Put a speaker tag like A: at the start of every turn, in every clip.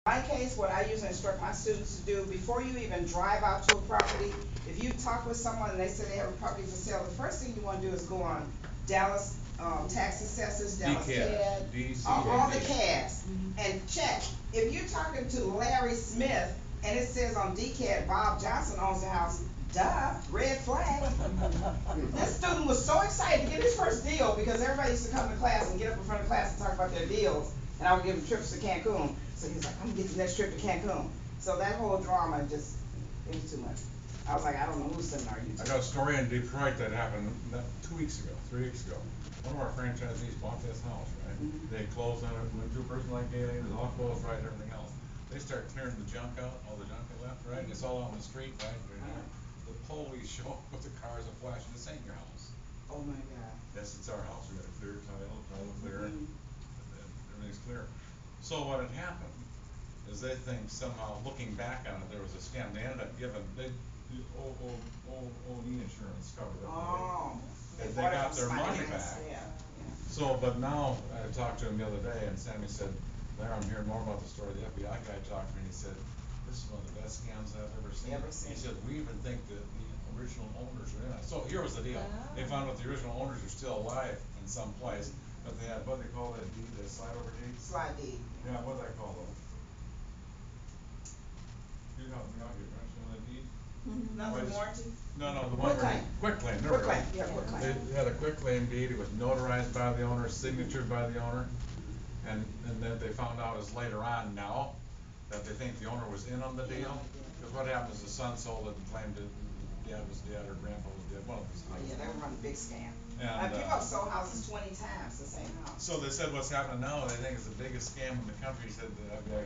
A: my case, what I usually instruct my students to do before you even drive out to a property, if you talk with someone and they say they have a property for sale, the first thing you want to do is go on Dallas tax assessors, Dallas CAD, all the CADs, and check. If you're talking to Larry Smith and it says on DCAD Bob Johnson owns the house, duh, red flag. This student was so excited to get his first deal because everybody used to come to class and get up in front of class and talk about their deals, and I would give him trips to Cancun. So he was like, I'm gonna get the next trip to Cancun. So that whole drama just, it was too much. I was like, I don't know whose seminar you
B: I
A: took.
B: got a story in Detroit that happened 2 weeks ago, 3 weeks ago. One of our franchisees bought this house, right? They closed on it, went to a person like Gaylene, it was all closed, right, everything else. They start clearing the junk out, all the junk they left, right? It's all out on the street, right? The police show up with the cars and flashing, this ain't your house.
A: Oh my God.
B: Yes, it's our house, we got a clear title clear, and everything's clear. So what had happened is they think somehow, looking back on it, there was a scam. They ended up giving, the OE insurance covered it.
A: Oh.
B: And they got their money back.
A: Yeah.
B: So, but now, I talked to him the other day, and Sammy said, Larry, I'm hearing more about the story. The FBI guy talked to me, and he said, this is one of the best scams I've ever seen. He said, we even think that the original owners are in it. So here was the deal. They found out the original owners are still alive in some place, but they had, what do they call that deed, the slide over deed?
A: Slide deed.
B: Yeah, what do they call those? You help me out here, don't you know that deed?
A: Nothing warranty?
B: No, the one where, quitclaim, there we go.
A: Quitclaim, yeah, quitclaim.
B: They had a quitclaim deed, it was notarized by the owner, signatured by the owner, and then they found out is later on now, that they think the owner was in on the deal, cause what happened is the son sold it and claimed it, dad was dead or grandpa was dead, one of those
A: Oh
B: things.
A: yeah, they were running a big scam.
B: And,
A: people have sold houses 20 times, the same house.
B: so they said what's happening now, they think it's the biggest scam in the country. He said, the guy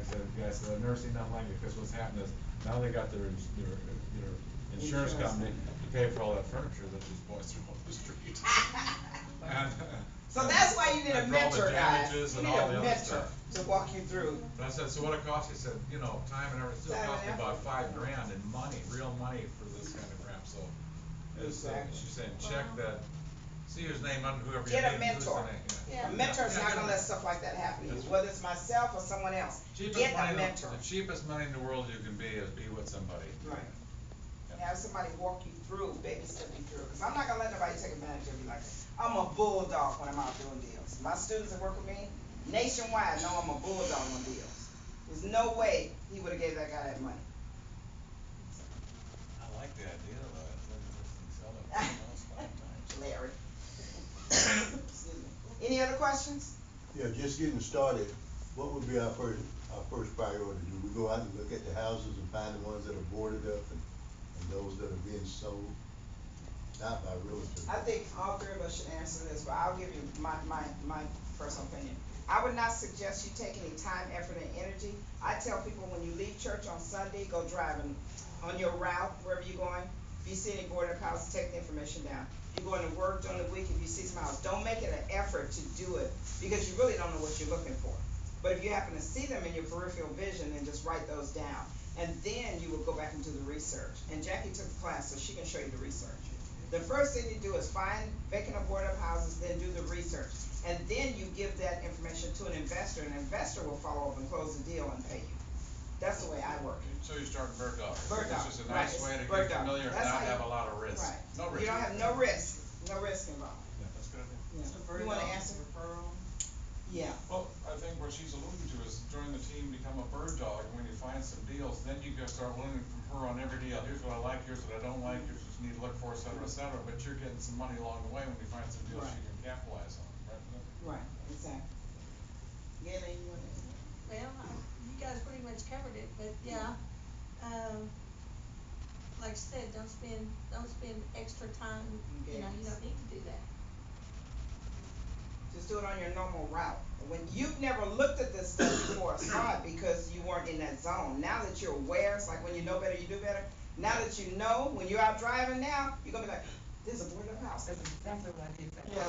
B: said, I've never seen nothing like it, cause what's happened is, now they got their insurance company to pay for all that furniture that these boys threw on the street. And,
A: so that's why you need a mentor, guys. You need a mentor to walk you through.
B: And I said, so what it cost? He said, time and everything, still cost me about $5,000 in money, real money for this kind of crap, so. She's saying, check that, see his name under whoever you
A: get a mentor. A mentor is not gonna let stuff like that happen to you, whether it's myself or someone else. Get a mentor.
B: The cheapest money in the world you can be is be with somebody.
A: Right. Have somebody walk you through, babysit you through. Cause I'm not gonna let nobody take advantage of you like that. I'm a bulldog when I'm out doing deals. My students that work with me, nationwide, know I'm a bulldog on deals. There's no way he would've gave that guy that money.
B: I like the idea of that.
A: Larry. Excuse me. Any other questions?
C: Yeah, just getting started, what would be our first priority? Do we go out and look at the houses and find the ones that are boarded up and those that are being sold? Not by realtors.
A: I think all three of us should answer this, but I'll give you my personal opinion. I would not suggest you take any time, effort, and energy. I tell people when you leave church on Sunday, go driving on your route, wherever you're going. If you see any boarded up houses, take the information down. If you're going to work during the week, if you see some house, don't make it an effort to do it because you really don't know what you're looking for. But if you happen to see them in your peripheral vision, then just write those down. And then you will go back and do the research. And Jackie took the class, so she can show you the research. The first thing you do is find vacant or boarded up houses, then do the research. And then you give that information to an investor, and an investor will follow up and close the deal and pay you. That's the way I work.
B: So you're starting bird dog.
A: Bird dog.
B: It's just a nice way to get familiar and not have a lot of risk.
A: Right.
B: No risk.
A: You don't have no risk. No risk involved.
B: Yeah, that's a good idea.
A: Yeah.
D: So bird
A: You wanna
D: dog
A: answer?
D: referral?
A: Yeah.
B: Well, I think what she's alluding to is join the team, become a bird dog, and when you find some deals, then you can start learning from her on every deal. Here's what I like, here's what I don't like, here's what you need to look for, et cetera, but you're getting some money along the way when you find some deals you can capitalize on, right?
A: Right, exactly. Gaylene, you wanna answer?
E: Well, you guys pretty much covered it, but yeah, like I said, don't spend extra time, you don't need to do that.
A: Just do it on your normal route. When you've never looked at this stuff before or saw it because you weren't in that zone. Now that you're aware, it's like when you know better, you do better. Now that you know, when you're out driving now, you're gonna be like, there's a boarded up house.
D: That's exactly what I did.
A: Yeah,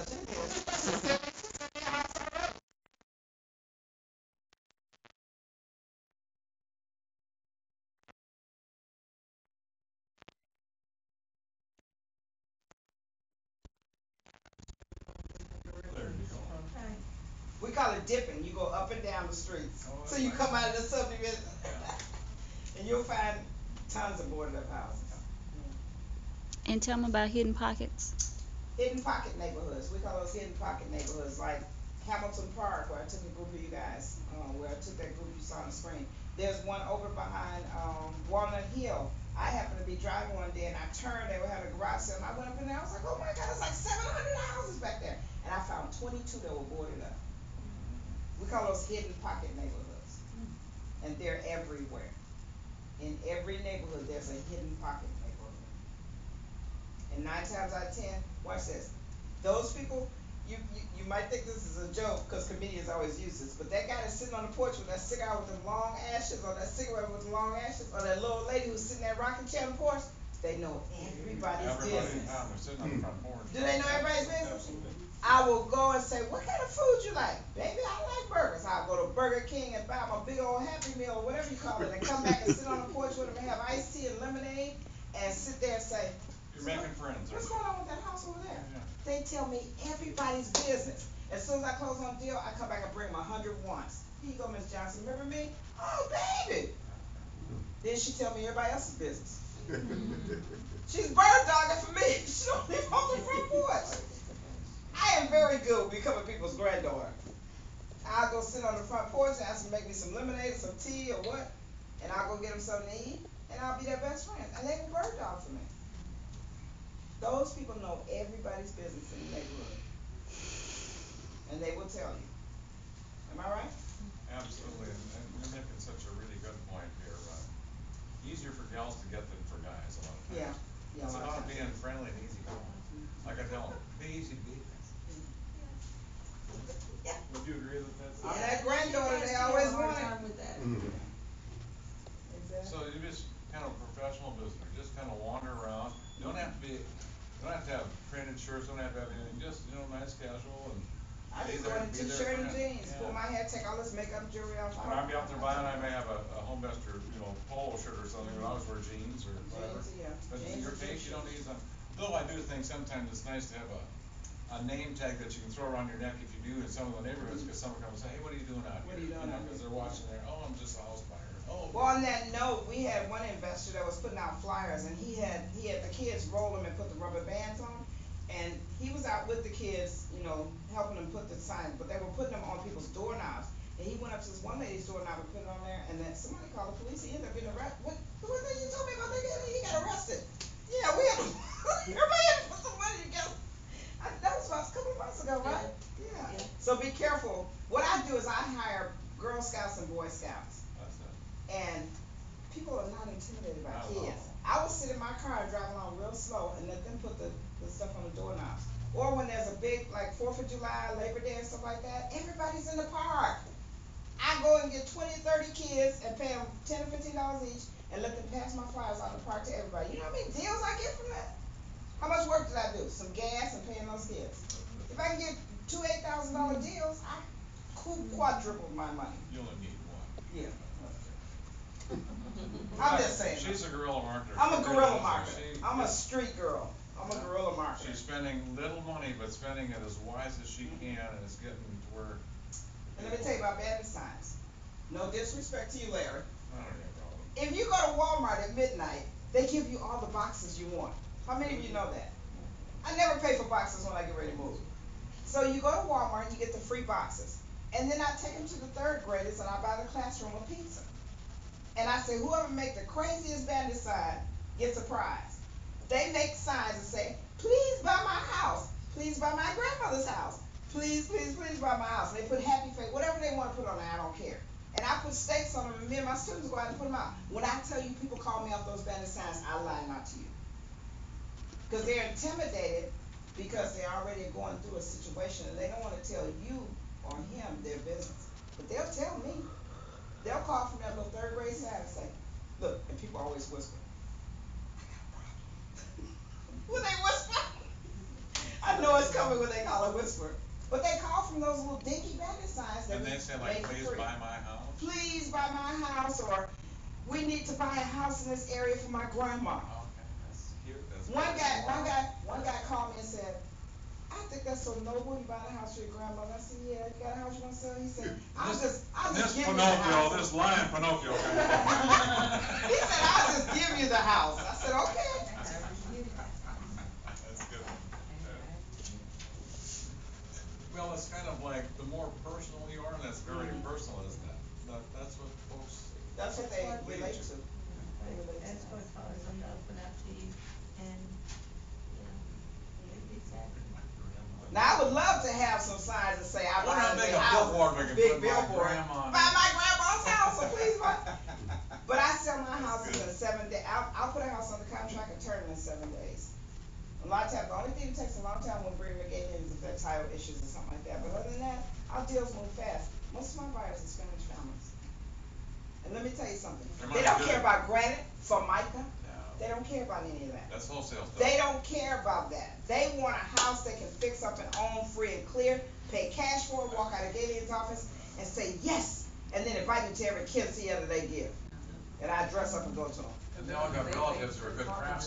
E: Right.
A: we call it dipping. You go up and down the streets.
B: Oh,
A: So you come out of the subdivision, And you'll find tons of boarded up houses.
D: And tell them about hidden pockets.
A: Hidden pocket neighborhoods, we call those hidden pocket neighborhoods, like Hamilton Park, where I took a group of you guys, where I took that group you saw on the screen. There's one over behind, Walnut Hill. I happened to be driving one day and I turned, they were having a garage sale, and I went up in there, I was like, oh my God, it's like 700 houses back there. And I found 22 that were boarded up. We call those hidden pocket neighborhoods. And they're everywhere. In every neighborhood, there's a hidden pocket neighborhood. And 9 times out of 10, watch this. Those people, you might think this is a joke because comedians always use this, but that guy that's sitting on the porch with that cigar with the long ashes, or that cigarette with the long ashes, or that little lady who's sitting there rocking chair on the porch, they know everybody's business.
B: They're sitting on the front porch.
A: Do they know everybody's business?
B: Absolutely.
A: I will go and say, what kind of food you like? Baby, I like burgers. I'll go to Burger King and buy my big old Happy Meal, or whatever you call it, and come back and sit on the porch with them and have iced tea and lemonade, and sit there and say,
B: You're making friends.
A: what's going on with that house over there?
B: Yeah.
A: They tell me everybody's business. As soon as I close on a deal, I come back and bring them 100 once. Here you go, Miss Johnson. Remember me? Oh, baby. Then she tell me everybody else's business. She's bird dogging for me. She don't leave off the front porch. I am very good with becoming people's granddaughter. I'll go sit on the front porch and ask them to make me some lemonade or some tea or what, and I'll go get them something to eat, and I'll be their best friend, and they will bird dog for me. Those people know everybody's business in the neighborhood, and they will tell you. Am I right?
B: Absolutely, and you're making such a really good point here. Easier for gals to get than for guys a lot of times.
A: Yeah.
B: It's about being friendly and easy going. Like I tell them, be easy, be.
A: Yeah.
B: Would you agree that that's?
A: I'm that granddaughter they always wanted.
E: With that.
A: Exactly.
B: So you're just kind of a professional visitor, just kind of wander around. You don't have to have printed shirts, don't have to have anything, just, nice casual and.
A: I just go in a t-shirt and jeans, pull my hair, take all this makeup and jewelry off.
B: When I'm out there buying, I may have a Homevestor, polo shirt or something, but I always wear jeans or whatever.
A: Jeans, yeah.
B: But in
A: Jeans
B: your
A: and
B: case, you don't
A: t-shirts.
B: need them. Though I do think sometimes it's nice to have a name tag that you can throw around your neck if you do in some of the neighborhoods, because someone comes and say, hey, what are you doing out here?
A: What are you doing out here?
B: Because they're watching there, oh, I'm just a house buyer. Oh.
A: Well, on that note, we had one investor that was putting out flyers, and he had the kids roll them and put the rubber bands on, and he was out with the kids, helping them put the sign, but they were putting them on people's doorknobs. And he went up to this one lady's doorknob and put it on there, and then somebody called the police. He ended up getting arrested. What thing you told me about that guy? He got arrested. Yeah, we have. Everybody had to put some money together. That was about a couple of months ago, right? Yeah. So be careful. What I do is I hire Girl Scouts and Boy Scouts.
B: That's it.
A: And people are not intimidated by
B: Not at
A: kids.
B: all.
A: I will sit in my car and drive along real slow and let them put the stuff on the doorknobs. Or when there's a big, like 4th of July, Labor Day and stuff like that, everybody's in the park. I go and get 20 or 30 kids and pay them $10 or $15 each and let them pass my flyers out in the park to everybody. You know how many deals I get from that? How much work did I do? Some gas and paying those kids. If I can get $2,000, $8,000 deals, I quadruple my money.
B: You only need one.
A: Yeah. I'm just saying.
B: She's a guerrilla marketer.
A: I'm a
B: She
A: guerrilla
B: really is.
A: marketer. I'm a street girl. I'm a guerrilla marketer.
B: She's spending little money, but spending it as wise as she can, and it's getting to where.
A: And let me tell you about bandit signs. No disrespect to you, Larry.
B: I don't have a problem.
A: If you go to Walmart at midnight, they give you all the boxes you want. How many of you know that? I never pay for boxes when I get ready to move. So you go to Walmart and you get the free boxes. And then I take them to the 3rd graders and I buy the classroom a pizza. And I say, whoever make the craziest bandit sign gets a prize. They make signs and say, please buy my house. Please buy my grandmother's house. Please, please, please buy my house. And they put happy face, whatever they want to put on there, I don't care. And I put stakes on them, and me and my students go out and put them out. When I tell you people call me off those bandit signs, I lie not to you. Because they're intimidated because they're already going through a situation and they don't want to tell you or him their business. But they'll tell me. They'll call from that little 3rd grade side and say, look, and people always whisper, I got a problem. When they whisper, I know it's coming when they call a whisper. But they call from those little dinky bandit signs that
B: And they say like, please buy my house.
A: Please buy my house, or we need to buy a house in this area for my grandma.
B: Okay, that's cute. That's
A: One guy called me and said, I think that's so noble. You buy a house for your grandmother. I said, yeah, you got a house you want to sell? He said, I'll just give you the house.
B: This lying Pinocchio.
A: He the house. I said, okay.
B: That's good. Well, it's kind of like, the more personal you are, and that's very personal, isn't it? That's what folks.
A: That's what they
B: lead
A: relate to. They relate to
E: That's
A: that.
E: what causes them to open up to you, and, you know, it's happening.
A: Now, I would love to have some signs that say, I
B: Why
A: buy
B: not
A: a
B: make
A: big
B: a
A: house.
B: billboard we can
A: Big
B: put my
A: billboard.
B: grandma on
A: Buy
B: it?
A: my grandma's house, so please buy. But I sell my
B: That's
A: houses
B: good.
A: in 7 days. I'll put a house under contract and turn it in 7 days. A lot of times, the only thing that takes a long time when we bring Gaylene is if there's title issues or something like that. But other than that, our deals move fast. Most of my buyers are Spanish families. And let me tell you something. They don't care about granite, formica.
B: No.
A: They don't care about any of that.
B: That's wholesale stuff.
A: They don't care about that. They want a house they can fix up and own free and clear, pay cash for it, walk out of Gaylene's office and say yes, and then invite me to every kids the other they give. And I dress up and go to them.
B: And they all got relatives who are good craftsmen.